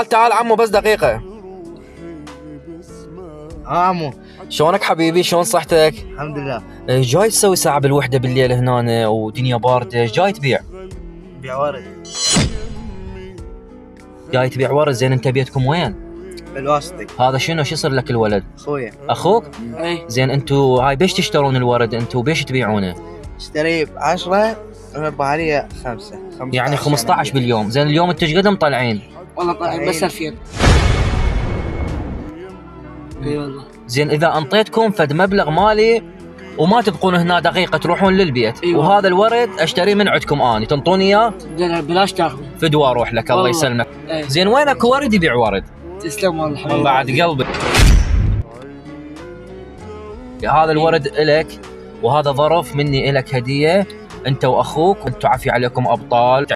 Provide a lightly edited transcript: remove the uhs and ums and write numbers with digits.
تعال عمو بس دقيقة. عمو شلونك حبيبي؟ شلون صحتك؟ الحمد لله. جاي تسوي ساعة بالوحدة بالليل هنا ودنيا باردة، جاي تبيع؟ بيع ورد. جاي تبيع ورد؟ زين انت بيتكم وين؟ بالواسطي. هذا شنو؟ شو يصير لك الولد؟ اخويا. اخوك؟ اي. زين انتو هاي بيش تشترون الورد انتو وبيش تبيعونه؟ اشتري ب10 ونربح عليه 5. يعني 15 باليوم. زين اليوم انتو ايش قد مطلعين؟ والله طالعين بس 2000. اي والله. زين اذا انطيتكم فد مبلغ مالي وما تبقون هنا دقيقة تروحون للبيت، أيوة. وهذا الورد اشتريه من عندكم اني، تنطوني اياه؟ زين بلاش تاخذه. فدوى اروح لك. الله يسلمك. أيه. زين وين اكو ورد يبيع ورد؟ تسلم والله حبيبي. بعد قلبي. هذا الورد الك، وهذا ظرف مني الك هدية، انت واخوك، وانتو عافية عليكم ابطال.